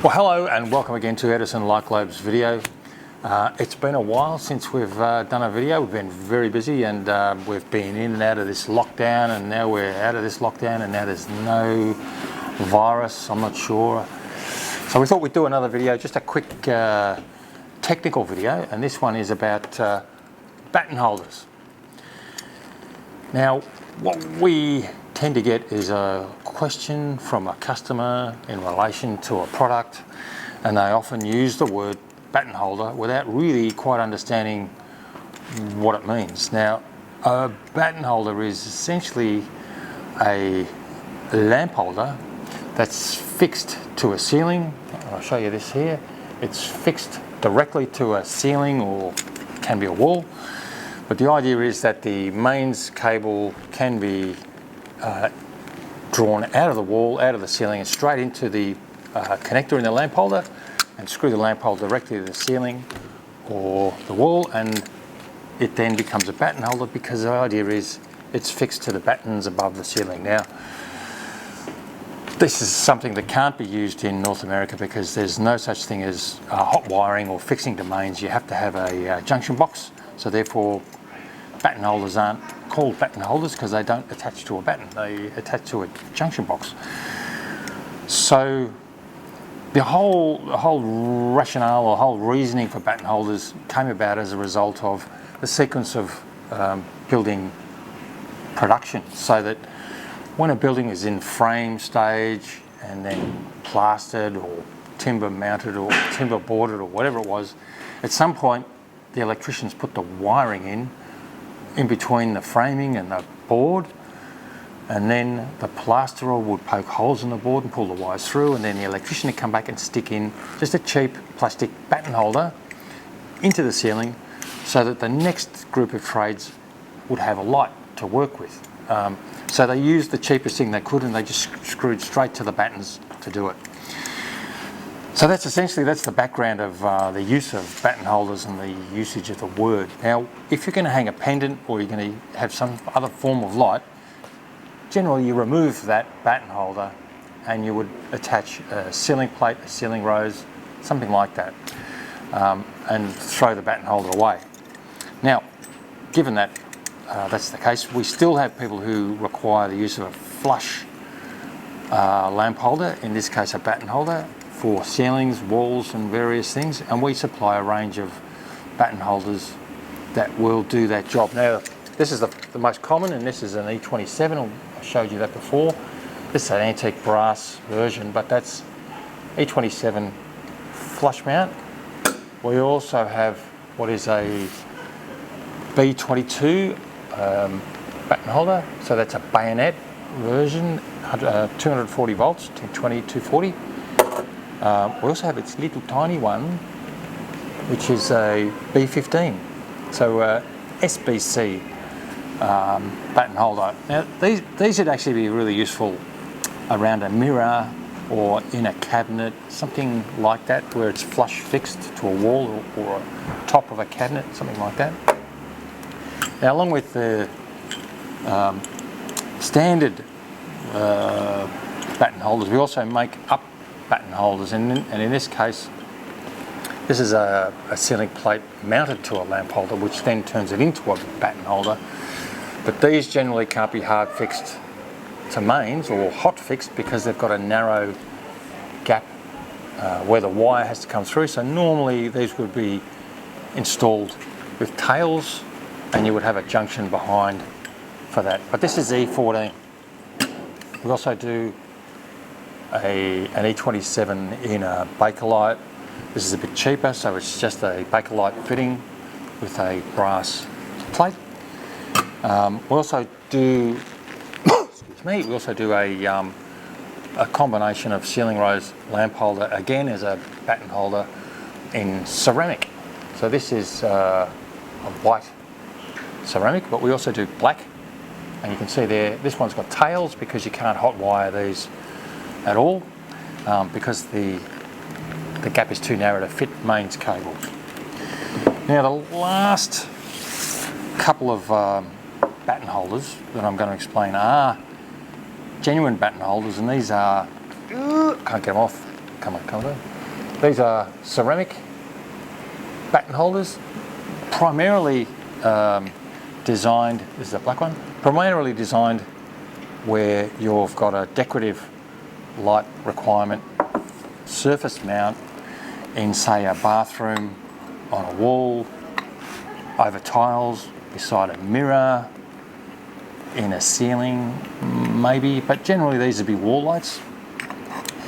Well, hello and welcome again to Edison Light Globes video. It's been a while since we've done a video. We've been very busy and we've been in and out of this lockdown, and now we're out of this lockdown and now there's no virus, I'm not sure. So we thought we'd do another video, just a quick technical video, and this one is about batten holders. Now, what we tend to get is a question from a customer in relation to a product, and they often use the word batten holder without really quite understanding what it means. Now, a batten holder is essentially a lamp holder that's fixed to a ceiling. I'll show you this here. It's fixed directly to a ceiling, or can be a wall. But the idea is that the mains cable can be drawn out of the wall, out of the ceiling, and straight into the connector in the lamp holder, and screw the lamp holder directly to the ceiling or the wall, and it then becomes a batten holder because the idea is it's fixed to the battens above the ceiling. Now, this is something that can't be used in North America because there's no such thing as hot wiring or fixing to mains. You have to have a junction box, so therefore batten holders aren't called batten holders because they don't attach to a batten, they attach to a junction box. So the whole rationale or whole reasoning for batten holders came about as a result of the sequence of building production, so that when a building is in frame stage and then plastered or timber mounted or timber boarded or whatever it was, at some point the electricians put the wiring in between the framing and the board, and then the plasterer would poke holes in the board and pull the wires through, and then the electrician would come back and stick in just a cheap plastic batten holder into the ceiling so that the next group of trades would have a light to work with. So they used the cheapest thing they could, and they just screwed straight to the battens to do it. So that's the background of the use of batten holders and the usage of the word. Now, if you're going to hang a pendant or you're going to have some other form of light, generally you remove that batten holder and you would attach a ceiling plate, a ceiling rose, something like that, and throw the batten holder away. Now, given that that's the case, we still have people who require the use of a flush lamp holder, in this case a batten holder, for ceilings, walls and various things, and we supply a range of batten holders that will do that job. Now, this is the most common, and this is an E27, I showed you that before. This is an antique brass version, but that's E27 flush mount. We also have what is a B22 batten holder, so that's a bayonet version, 240 volts, 220, 240. We also have its little tiny one, which is a B15, so SBC batten holder. Now these would actually be really useful around a mirror or in a cabinet, something like that, where it's flush fixed to a wall or a top of a cabinet, something like that. Now, along with the standard batten holders, we also make up batten holders, and in this case this is a ceiling plate mounted to a lamp holder, which then turns it into a batten holder. But these generally can't be hard fixed to mains or hot fixed because they've got a narrow gap where the wire has to come through. So normally these would be installed with tails, and you would have a junction behind for that. But this is E14. We also do an E27 in a Bakelite. This is a bit cheaper, so it's just a Bakelite fitting with a brass plate. We also do, excuse me, we also do a combination of ceiling rose lamp holder, again as a batten holder, in ceramic. So this is a white ceramic, but we also do black, and you can see there this one's got tails because you can't hot wire these at all because the gap is too narrow to fit mains cables. Now, the last couple of batten holders that I'm going to explain are genuine batten holders, and these are, can't get them off, come on, These are ceramic batten holders, primarily designed, this is a black one, primarily designed where you've got a decorative light requirement surface mount in, say, a bathroom, on a wall, over tiles, beside a mirror, in a ceiling maybe, but generally these would be wall lights.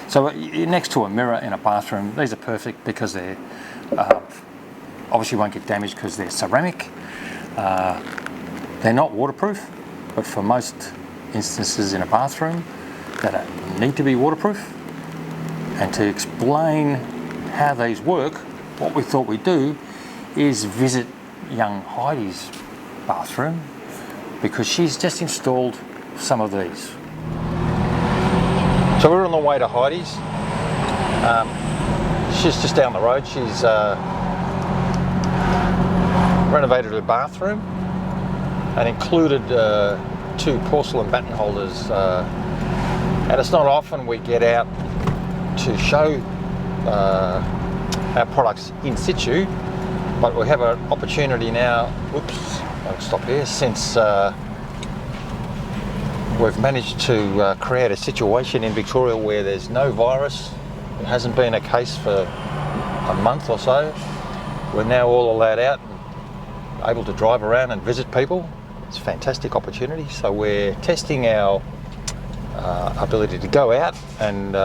So next to a mirror in a bathroom, these are perfect because they're obviously won't get damaged because they're ceramic. They're not waterproof, but for most instances in a bathroom that need to be waterproof. And to explain how these work, what we thought we'd do is visit young Heidi's bathroom, because she's just installed some of these. So we're on the way to Heidi's. She's just down the road. She's renovated her bathroom and included 2 porcelain batten holders. And it's not often we get out to show our products in situ, but we have an opportunity now. Whoops, I'll stop here. Since we've managed to create a situation in Victoria where there's no virus, it hasn't been a case for a month or so. We're now all allowed out and able to drive around and visit people. It's a fantastic opportunity. So we're testing our ability to go out and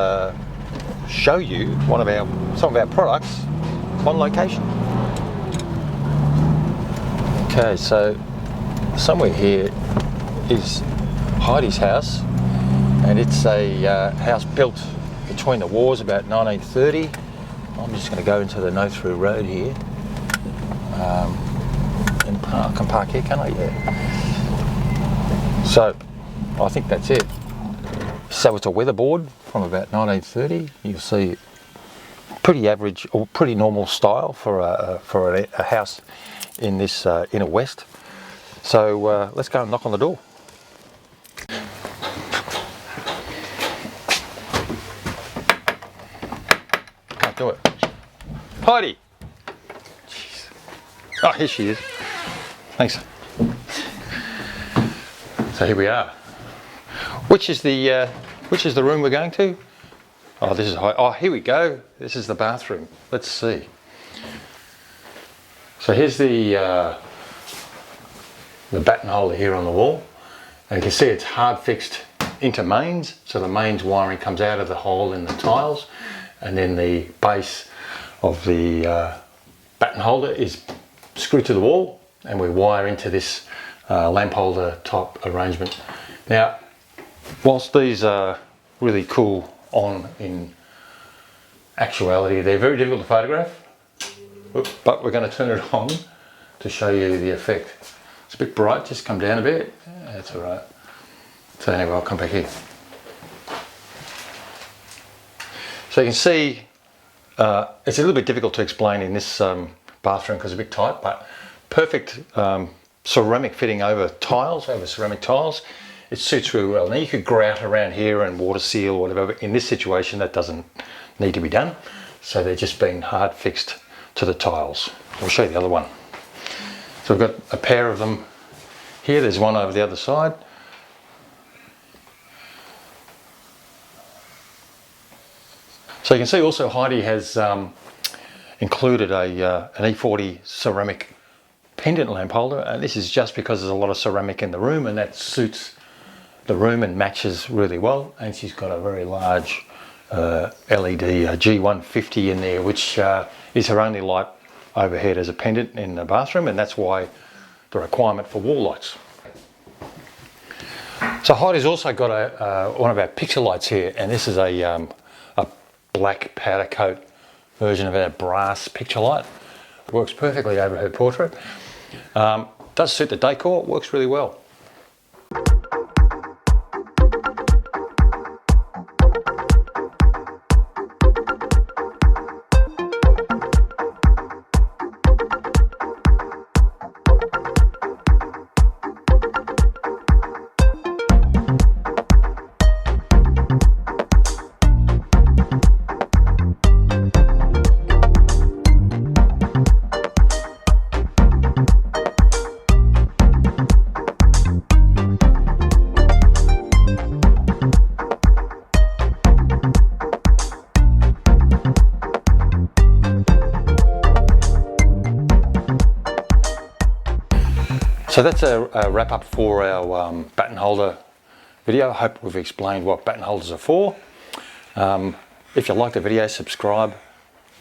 show you some of our products on location. Okay, so somewhere here is Heidi's house, and it's a house built between the wars about 1930. I'm just going to go into the no-through road here and I can park here, can I? Yeah. So I think that's it. So it's a weatherboard from about 1930. You'll see pretty average or pretty normal style for a house in this inner west. So let's go and knock on the door. Can't do it. Heidi! Jeez. Oh, here she is. Thanks. So here we are. Which is the room we're going to? Oh, this is high. Oh, here we go. This is the bathroom. Let's see. So here's the batten holder here on the wall, and you can see it's hard fixed into mains. So the mains wiring comes out of the hole in the tiles, and then the base of the batten holder is screwed to the wall, and we wire into this lamp holder type arrangement. Now, whilst these are really cool in actuality, they're very difficult to photograph. But we're going to turn it on to show you the effect. It's a bit bright, just come down a bit. That's all right. So anyway, I'll come back here. So you can see it's a little bit difficult to explain in this bathroom because it's a bit tight, but perfect ceramic fitting over ceramic tiles. It suits really well. Now you could grout around here and water seal or whatever, but in this situation that doesn't need to be done. So they're just being hard fixed to the tiles. I'll show you the other one. So we've got a pair of them here. There's one over the other side. So you can see also Heidi has included an E40 ceramic pendant lamp holder, and this is just because there's a lot of ceramic in the room, and that suits the room and matches really well. And she's got a very large LED G150 in there, which is her only light overhead as a pendant in the bathroom, and that's why the requirement for wall lights. So Heidi's also got one of our picture lights here, and this is a black powder coat version of our brass picture light. It works perfectly over her portrait. Does suit the decor, works really well. So that's a wrap up for our baton holder video. I hope we've explained what baton holders are for. If you like the video, subscribe,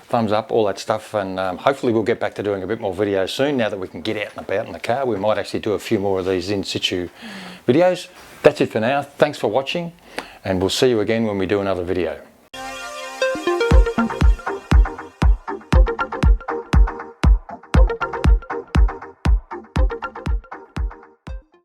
thumbs up, all that stuff, and hopefully we'll get back to doing a bit more videos soon now that we can get out and about in the car. We might actually do a few more of these in situ videos. That's it for now. Thanks for watching, and we'll see you again when we do another video.